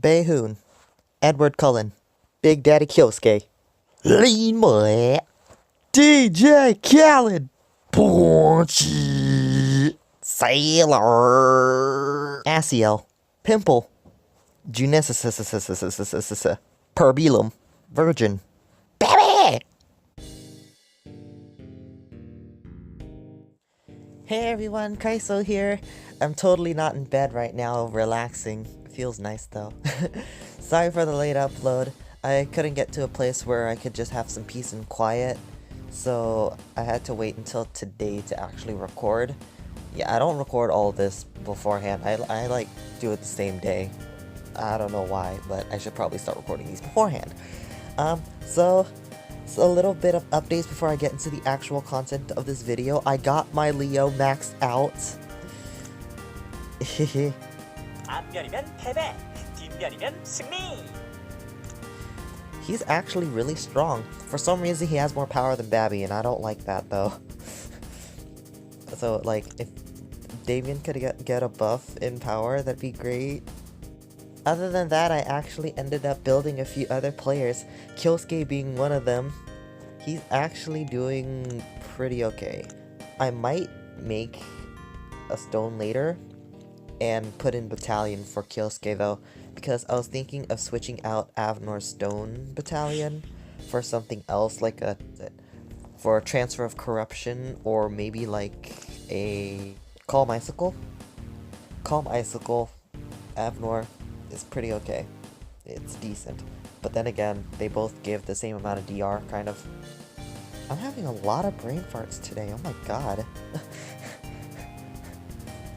Baehoon, Edward Cullen, Big Daddy Kyosuke, Lean Boy, DJ Khaled, Punchy, Sailor, Asiel, Pimple, Junesis, Perbelum, Virgin, Baby! Hey everyone, Kaiso here. I'm totally not in bed right now, relaxing. Feels nice though. Sorry for the late upload. I couldn't get to a place where I could just have some peace and quiet, so I had to wait until today to actually record. Yeah, I don't record all this beforehand. I like do it the same day. I don't know why, but I should probably start recording these beforehand. So a little bit of updates before I get into the actual content of this video. I got my Leo maxed out. He's actually really strong. For some reason he has more power than Babby, and I don't like that though. So like, if Damien could get a buff in power, that'd be great. Other than that, I actually ended up building a few other players, Kyosuke being one of them. He's actually doing pretty okay. I might make a stone later and put in battalion for Kyosuke though, because I was thinking of switching out Avnor's stone battalion for something else, like for a transfer of corruption, or maybe like a Calm Icicle. Calm Icicle, Avnor is pretty okay. It's decent. But then again, they both give the same amount of DR, kind of. I'm having a lot of brain farts today, oh my god.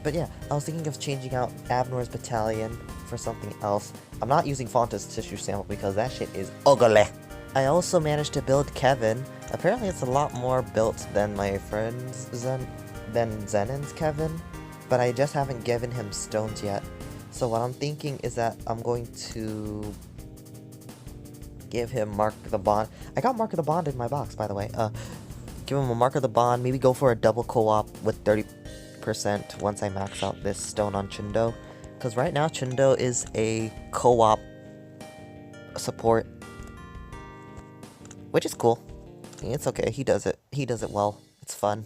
But yeah, I was thinking of changing out Avnor's battalion for something else. I'm not using Fonta's tissue sample because that shit is ugly. I also managed to build Kevin. Apparently it's a lot more built than my friend's Zenon's Kevin, but I just haven't given him stones yet. So what I'm thinking is that I'm going to give him Mark the Bond. I got Mark of the Bond in my box, by the way. Give him a Mark of the Bond, maybe go for a double co-op with 30% once I max out this stone on Chindo. Because right now Chindo is a co-op support, which is cool. It's okay, he does it well. It's fun.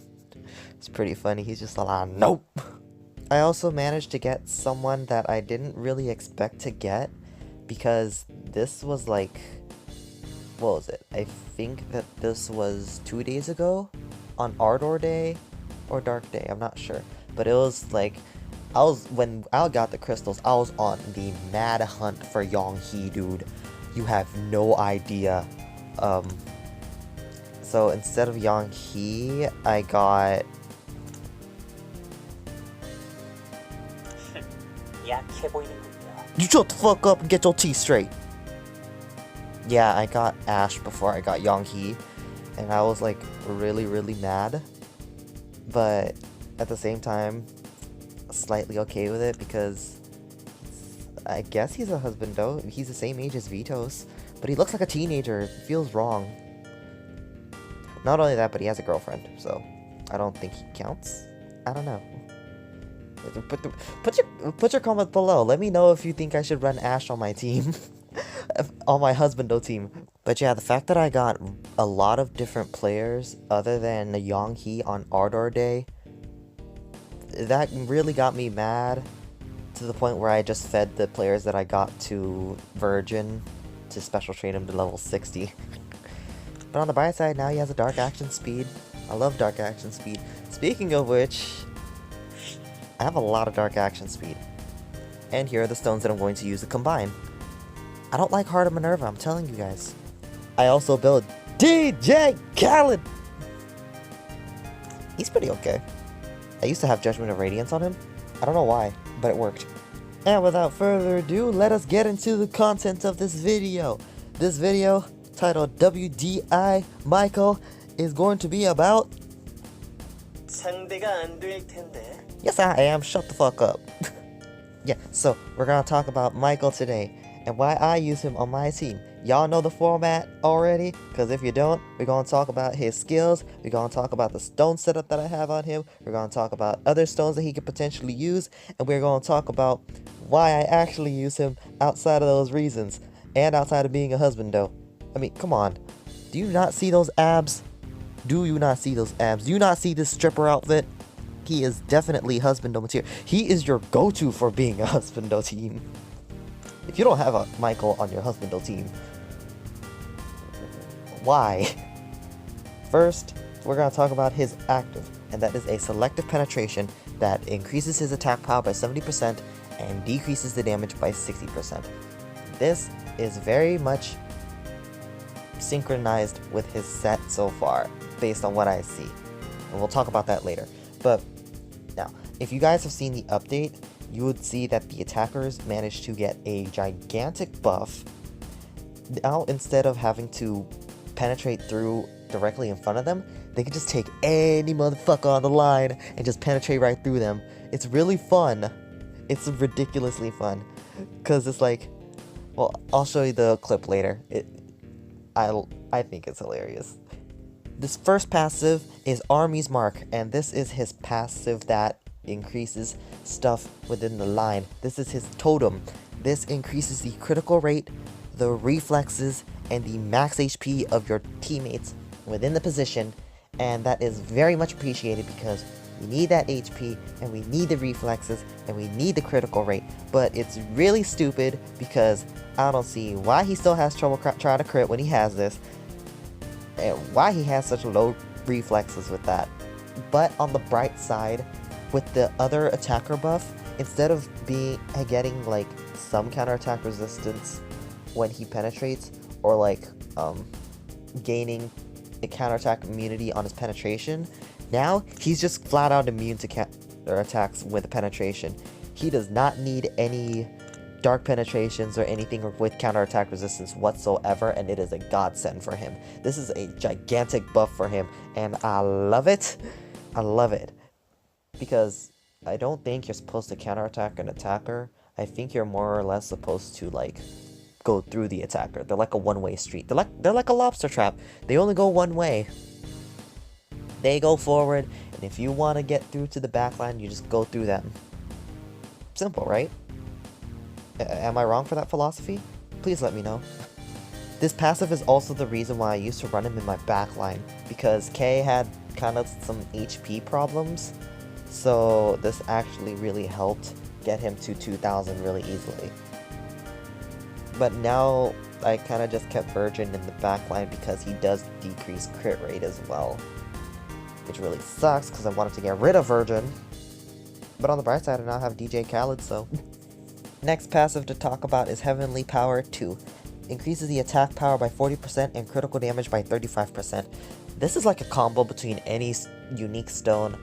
It's pretty funny, he's just like, nope! I also managed to get someone that I didn't really expect to get, because this was like, what was it? I think that this was 2 days ago on Ardor Day or Dark Day, I'm not sure. But it was like, when I got the crystals, I was on the mad hunt for Yonghe, dude. You have no idea. So instead of Yonghe, I got... You shut the fuck up and get your teeth straight. Yeah, I got Ash before I got Yonghe, and I was like really mad, but at the same time slightly okay with it, because I guess he's a husbando. He's the same age as Vitos, but he looks like a teenager. It feels wrong. Not only that, but he has a girlfriend, so I don't think he counts. I don't know. Put your comment below. Let me know if you think I should run Ash on my team. On my husbando team. But yeah, the fact that I got a lot of different players other than the Yonghe on Ardor Day, that really got me mad, to the point where I just fed the players that I got to Virgin to special train him to level 60. But on the bright side, now he has a dark action speed. I love dark action speed. Speaking of which, I have a lot of dark action speed. And here are the stones that I'm going to use to combine. I don't like Heart of Minerva, I'm telling you guys. I also build DJ Khaled! He's pretty okay. I used to have Judgment of Radiance on him. I don't know why, but it worked. And without further ado, let us get into the content of this video. This video, titled WDI Mikael, is going to be about... Yes, I am. Shut the fuck up. Yeah, so we're gonna talk about Mikael today, and why I use him on my team. Y'all know the format already? Because if you don't, we're going to talk about his skills, we're going to talk about the stone setup that I have on him, we're going to talk about other stones that he could potentially use, and we're going to talk about why I actually use him outside of those reasons, and outside of being a husbando. I mean, come on. Do you not see those abs? Do you not see those abs? Do you not see this stripper outfit? He is definitely husbando material. He is your go-to for being a husbando team. If you don't have a Mikael on your husbando team, why? First, we're going to talk about his active, and that is a selective penetration that increases his attack power by 70% and decreases the damage by 60%. This is very much synchronized with his set so far, based on what I see. And we'll talk about that later. But now, if you guys have seen the update, you would see that the attackers managed to get a gigantic buff. Now, instead of having to penetrate through directly in front of them, they can just take any motherfucker on the line and just penetrate right through them. It's really fun. It's ridiculously fun. Because it's like, well, I'll show you the clip later. I think it's hilarious. This first passive is Army's Mark, and this is his passive that increases stuff within the line. This is his totem. This increases the critical rate, the reflexes, and the max HP of your teammates within the position, and that is very much appreciated because we need that HP, and we need the reflexes, and we need the critical rate. But it's really stupid because I don't see why he still has trouble trying to crit when he has this, and why he has such low reflexes with that. But on the bright side, with the other attacker buff, instead of getting like some counterattack resistance when he penetrates, or like gaining a counterattack immunity on his penetration, now he's just flat out immune to counterattacks with penetration. He does not need any dark penetrations or anything with counterattack resistance whatsoever, and it is a godsend for him. This is a gigantic buff for him, and I love it. I love it. Because I don't think you're supposed to counterattack an attacker. I think you're more or less supposed to like go through the attacker. They're like a one-way street. They're like a lobster trap. They only go one way. They go forward, and if you want to get through to the backline, you just go through them. Simple, right? Am I wrong for that philosophy? Please let me know. This passive is also the reason why I used to run him in my backline, because Kay had kind of some HP problems, so this actually really helped get him to 2000 really easily. But now I kind of just kept Virgin in the backline because he does decrease crit rate as well, which really sucks because I wanted to get rid of Virgin. But on the bright side, I now have DJ Khaled, so... Next passive to talk about is Heavenly Power 2. Increases the attack power by 40% and critical damage by 35%. This is like a combo between any unique stone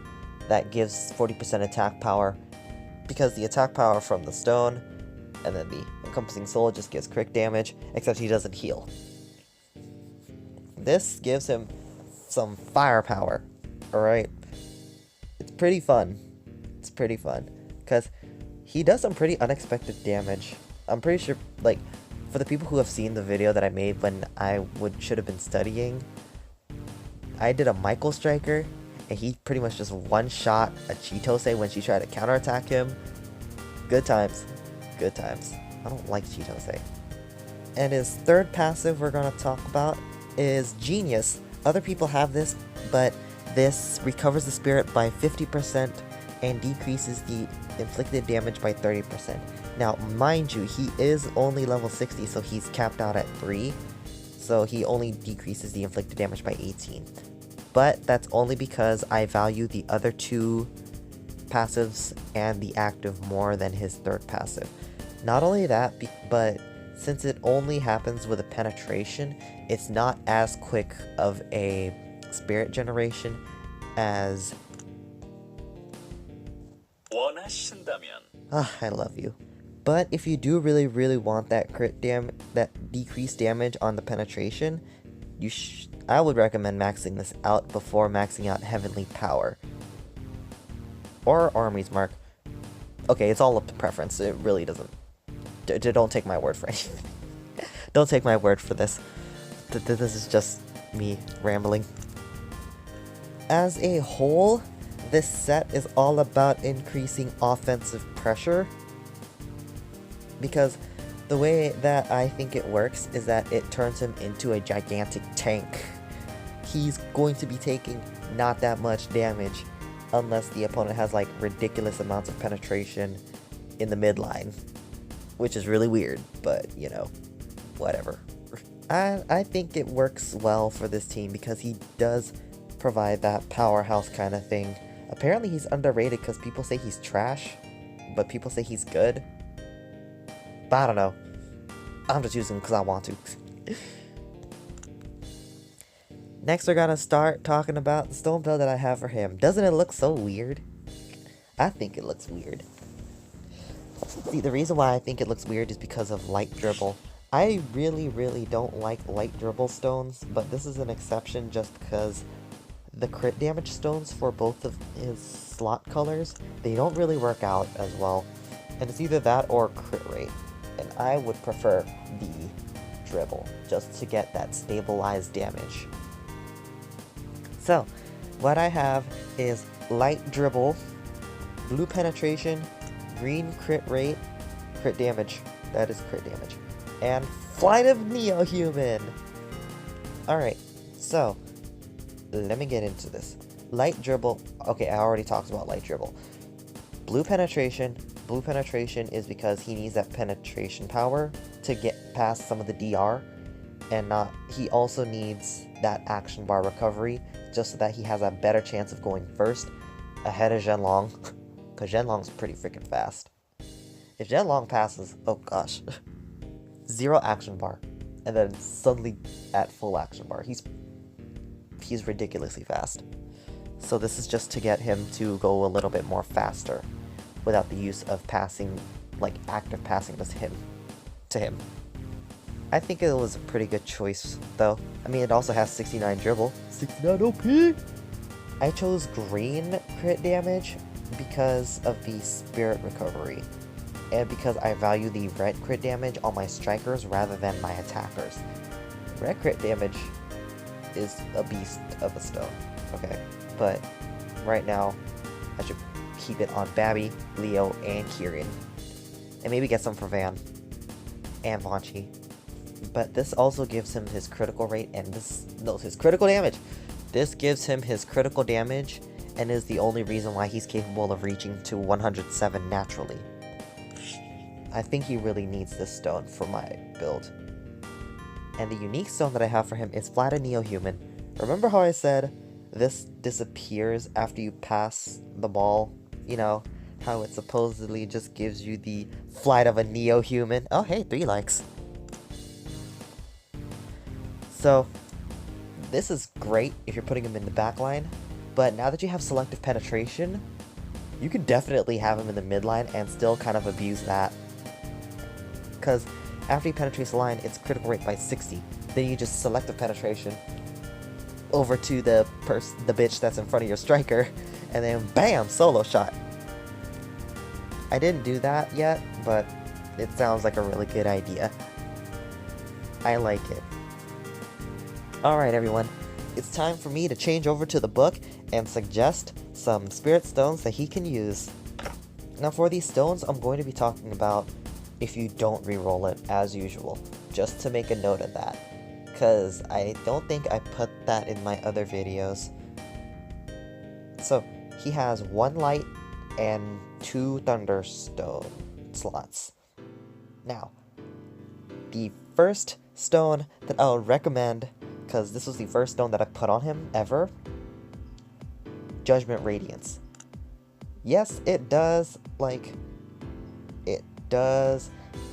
that gives 40% attack power, because the attack power from the stone and then the encompassing soul just gives crit damage, except he doesn't heal. This gives him some firepower, alright? It's pretty fun. It's pretty fun, because he does some pretty unexpected damage. I'm pretty sure, like, for the people who have seen the video that I made when I should have been studying, I did a Mikael striker, and he pretty much just one-shot a Chitose when she tried to counterattack him. Good times. Good times. I don't like Chitose. And his third passive we're going to talk about is Genius. Other people have this, but this recovers the spirit by 50% and decreases the inflicted damage by 30%. Now, mind you, he is only level 60, so he's capped out at 3. So he only decreases the inflicted damage by 18. But that's only because I value the other two passives and the active more than his third passive. Not only that, but since it only happens with a penetration, it's not as quick of a spirit generation as... I love you. But if you do really want that that decreased damage on the penetration, I would recommend maxing this out before maxing out Heavenly Power. Or Army's Mark. Okay, it's all up to preference. It really doesn't... Don't take my word for anything. Don't take my word for this. This is just me rambling. As a whole, this set is all about increasing offensive pressure. Because the way that I think it works is that it turns him into a gigantic tank. He's going to be taking not that much damage unless the opponent has like ridiculous amounts of penetration in the midline, which is really weird, but you know, whatever. I think it works well for this team because he does provide that powerhouse kind of thing. Apparently he's underrated because people say he's trash, but people say he's good. But I don't know. I'm just using him because I want to. Next, we're gonna start talking about the stone build that I have for him. Doesn't it look so weird? I think it looks weird. See, the reason why I think it looks weird is because of light dribble. I really don't like light dribble stones, but this is an exception just because the crit damage stones for both of his slot colors, they don't really work out as well. And it's either that or crit rate. And I would prefer the dribble, just to get that stabilized damage. So, what I have is light dribble, blue penetration, green crit rate, crit damage, that is crit damage, and flight of Neo-Human! Alright, so, let me get into this. Light dribble, okay, I already talked about light dribble. Blue penetration is because he needs that penetration power to get past some of the DR, and he also needs that action bar recovery, just so that he has a better chance of going first ahead of Zhenlong, because Zhenlong's pretty freaking fast. If Zhenlong passes, oh gosh, 0 action bar, and then suddenly at full action bar. He's ridiculously fast. So this is just to get him to go a little bit more faster, without the use of passing, like active passing to him. I think it was a pretty good choice, though. I mean, it also has 69 dribble. 69 OP! I chose green crit damage because of the spirit recovery, and because I value the red crit damage on my strikers rather than my attackers. Red crit damage is a beast of a stone, okay? But right now, I should keep it on Babby, Leo, and Kieran. And maybe get some for Van and Vonchi. But this also gives him his critical rate and his critical damage. This gives him his critical damage and is the only reason why he's capable of reaching to 107 naturally. I think he really needs this stone for my build. And the unique stone that I have for him is Flight of Neo-Human. Remember how I said this disappears after you pass the ball? You know, how it supposedly just gives you the flight of a Neo-Human? Oh hey, 3 likes. So, this is great if you're putting him in the back line, but now that you have selective penetration, you could definitely have him in the midline and still kind of abuse that. Because after he penetrates the line, it's critical rate by 60. Then you just selective penetration over to the bitch that's in front of your striker, and then BAM! Solo shot. I didn't do that yet, but it sounds like a really good idea. I like it. Alright everyone, it's time for me to change over to the book and suggest some spirit stones that he can use. Now for these stones, I'm going to be talking about if you don't reroll it as usual, just to make a note of that, because I don't think I put that in my other videos. So, he has 1 light and 2 thunderstone slots. Now, the first stone that I'll recommend, because this was the first stone that I put on him ever, Judgment Radiance. Yes, it does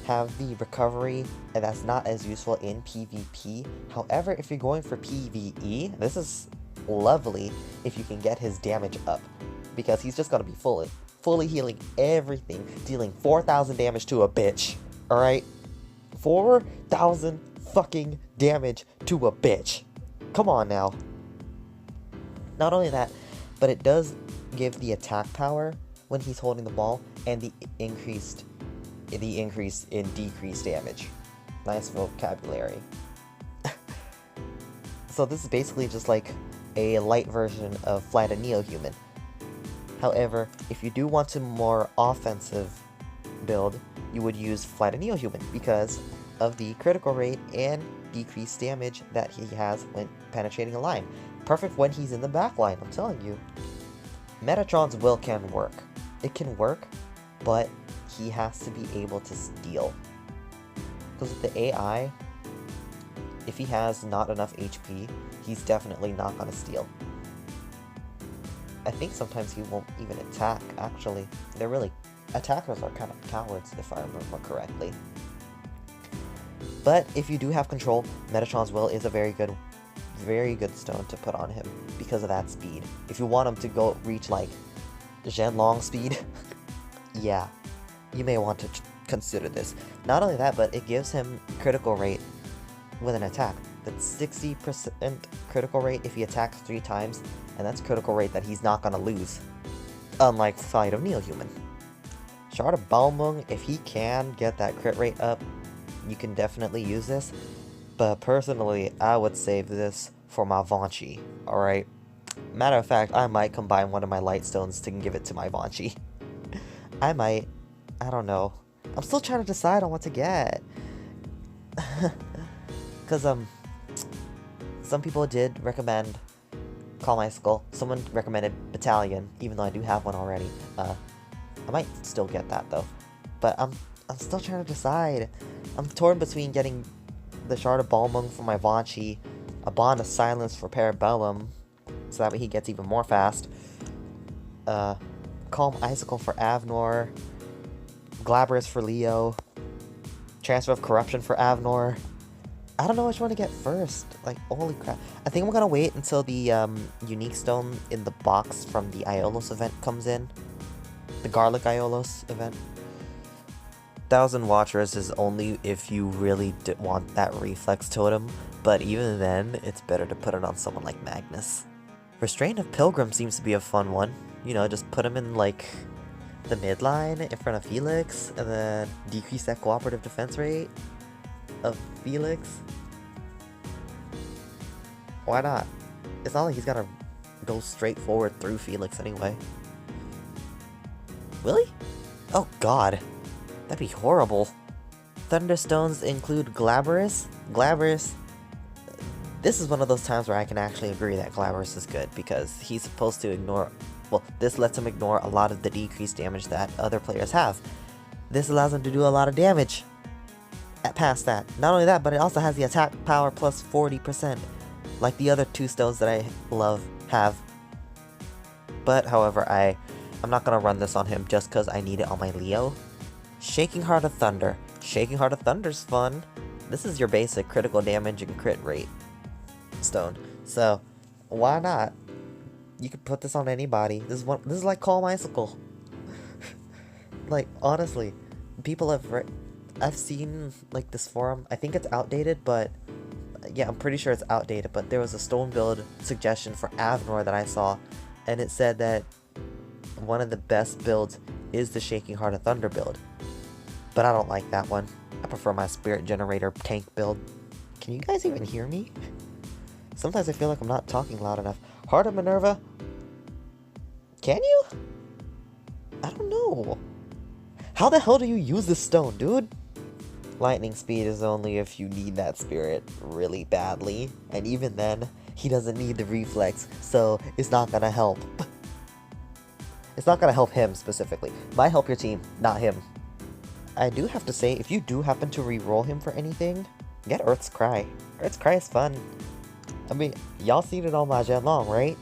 have the recovery, and that's not as useful in PvP. However, if you're going for PvE, this is lovely if you can get his damage up, because he's just gonna be fully healing everything, dealing 4,000 damage to a bitch. Alright? 4,000 fucking damage to a bitch. Come on now. Not only that, but it does give the attack power when he's holding the ball, and the increase in decreased damage. Nice vocabulary. So this is basically just like a light version of Flight of Neo-Human. However, if you do want a more offensive build, you would use Flight of Neo-Human because of the critical rate and decreased damage that he has when penetrating a line. Perfect when he's in the back line, I'm telling you. Metatron's will can work. It can work, but he has to be able to steal. Because with the AI, if he has not enough HP, he's definitely not going to steal. I think sometimes he won't even attack, actually. Attackers are kind of cowards, if I remember correctly. But if you do have control, Metatron's Will is a very good stone to put on him because of that speed. If you want him to go reach like Zhenlong speed, yeah, you may want to consider this. Not only that, but it gives him critical rate with an attack. That's 60% critical rate if he attacks 3 times, and that's critical rate that he's not gonna lose. Unlike Flight of Neo-Human. Shard of Balmung, if he can get that crit rate up, you can definitely use this. But personally, I would save this for my Vanchi, alright? Matter of fact, I might combine one of my light stones to give it to my Vanchi. I might. I don't know. I'm still trying to decide on what to get. Because, some people did recommend Calm Icicle. Someone recommended Battalion, even though I do have one already. I might still get that, though. But I'm still trying to decide. I'm torn between getting the Shard of Balmung for my Vanchi, a Bond of Silence for Parabellum, so that way he gets even more fast, Calm Icicle for Avnor, Glabrous for Leo, Transfer of Corruption for Avnor. I don't know which one to get first. Like, holy crap. I think I'm gonna wait until the unique stone in the box from the Iolos event comes in. The Garlic Iolos event. 1000 Watchers is only if you really want that reflex totem, but even then, it's better to put it on someone like Magnus. Restraint of Pilgrim seems to be a fun one. You know, just put him in, like, the midline in front of Felix, and then decrease that cooperative defense rate of Felix. Why not? It's not like he's gotta go straight forward through Felix anyway. Will he? Oh god. That'd be horrible. Thunderstones include Glabrous. Glabrous. This is one of those times where I can actually agree that Glabrous is good, because he's supposed to ignore... Well, this lets him ignore a lot of the decreased damage that other players have. This allows him to do a lot of damage past that. Not only that, but it also has the attack power plus 40%, like the other 2 stones that I love have. But, however, I'm not going to run this on him just because I need it on my Leo. Shaking Heart of Thunder. Shaking Heart of Thunder's fun. This is your basic critical damage and crit rate stone. So, why not? You could put this on anybody. This is like Calm Icicle. Like, honestly, people have I've seen, like, this forum. I think it's outdated, but yeah, I'm pretty sure it's outdated, but there was a stone build suggestion for Avnor that I saw, and it said that one of the best builds is the Shaking Heart of Thunder build. But I don't like that one. I prefer my Spirit Generator tank build. Can you guys even hear me? Sometimes I feel like I'm not talking loud enough. Heart of Minerva? Can you? I don't know. How the hell do you use this stone, dude? Lightning Speed is only if you need that spirit really badly. And even then, he doesn't need the reflex, so it's not gonna help. It's not gonna help him specifically. Might help your team, not him. I do have to say, if you do happen to re-roll him for anything, get Earth's Cry. Earth's Cry is fun. I mean, y'all seen it on my Zhenlong, right?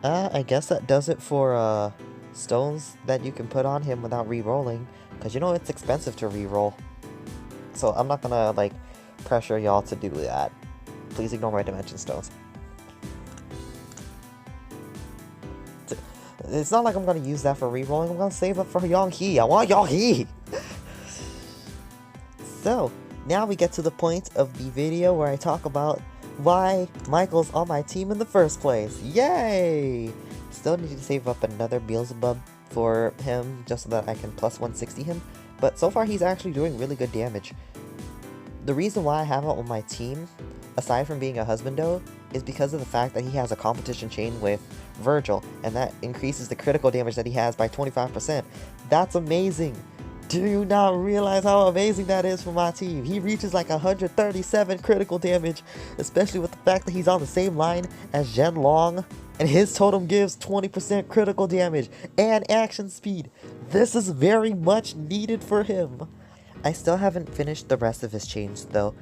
I guess that does it for stones that you can put on him without re-rolling. Because you know it's expensive to re-roll. So I'm not gonna, like, pressure y'all to do that. Please ignore my dimension stones. It's not like I'm gonna use that for re-rolling. I'm gonna save up for Yonghe. I want Yonghe! So, now we get to the point of the video where I talk about why Mikael's on my team in the first place. Yay! Still need to save up another Beelzebub for him, just so that I can plus 160 him. But so far he's actually doing really good damage. The reason why I have him on my team, aside from being a husbando, is because of the fact that he has a competition chain with Virgil, and that increases the critical damage that he has by 25%. That's amazing! Do you not realize how amazing that is for my team? He reaches like 137 critical damage, especially with the fact that he's on the same line as Zhen Long, and his totem gives 20% critical damage and action speed. This is very much needed for him. I still haven't finished the rest of his chains though.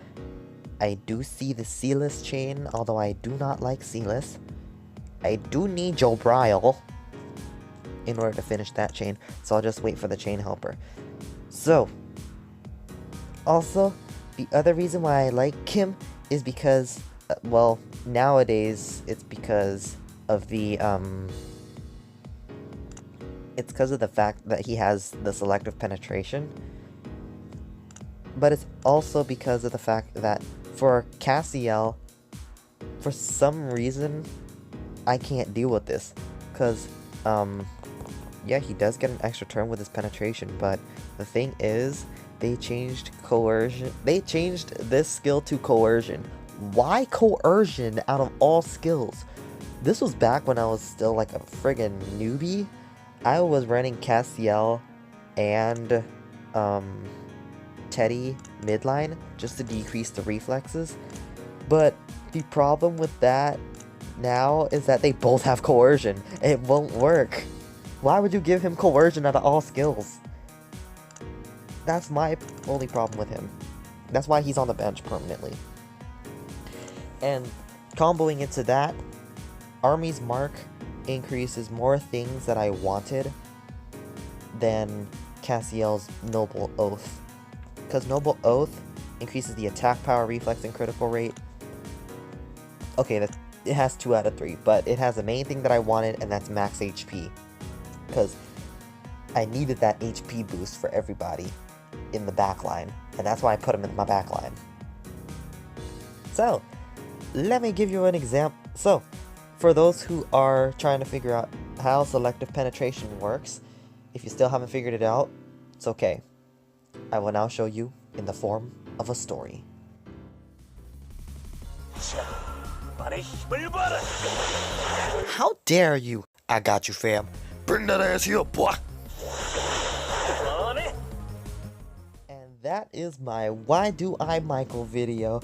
I do see the Sealess chain, although I do not like Sealess. I do need Jobriel in order to finish that chain, so I'll just wait for the chain helper. So, also, the other reason why I like him is because, well, nowadays, it's because of the, it's because of the fact that he has the selective penetration, but it's also because of the fact that for Cassiel, for some reason, I can't deal with this, because, yeah, he does get an extra turn with his penetration, but the thing is, they changed coercion. They changed this skill to coercion. Why coercion out of all skills? This was back when I was still like a friggin' newbie. I was running Cassiel and Teddy midline just to decrease the reflexes. But the problem with that now is that they both have coercion. It won't work. Why would you give him coercion out of all skills? That's my only problem with him. That's why he's on the bench permanently. And comboing into that, Army's Mark increases more things that I wanted than Cassiel's Noble Oath. Because Noble Oath increases the attack power, reflex, and critical rate. Okay, it has 2 out of 3, but it has the main thing that I wanted, and that's max HP. Because I needed that HP boost for everybody in the backline, and that's why I put him in my backline. So, let me give you an example. So, for those who are trying to figure out how selective penetration works, if you still haven't figured it out, it's okay. I will now show you in the form of a story. How dare you? I got you, fam. Bring that ass here, boy. And that is my Why Do I Michael video.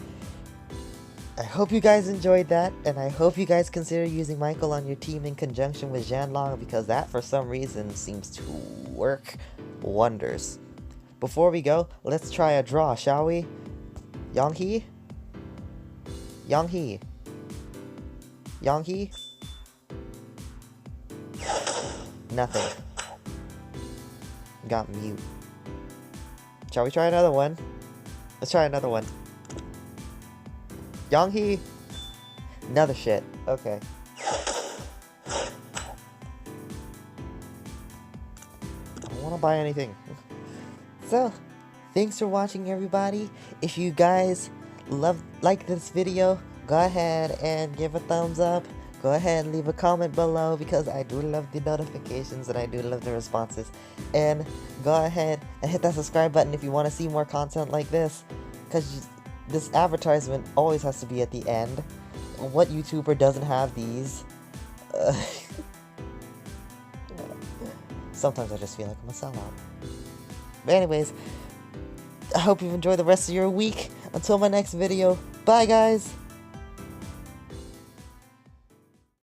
I hope you guys enjoyed that, and I hope you guys consider using Michael on your team in conjunction with Zhen Long, because that for some reason seems to work wonders. Before we go, let's try a draw, shall we? Yang-hee? Yang-hee? Yang-hee? Nothing. Got mute. Shall we try another one? Let's try another one. Yang-hee? Another shit. Okay. I don't want to buy anything. So, thanks for watching, everybody. If you guys like this video, go ahead and give a thumbs up. Go ahead and leave a comment below, because I do love the notifications and I do love the responses. And go ahead and hit that subscribe button if you want to see more content like this, because this advertisement always has to be at the end. What YouTuber doesn't have these? Sometimes I just feel like I'm a sellout. But anyways, I hope you've enjoyed the rest of your week. Until my next video, bye guys!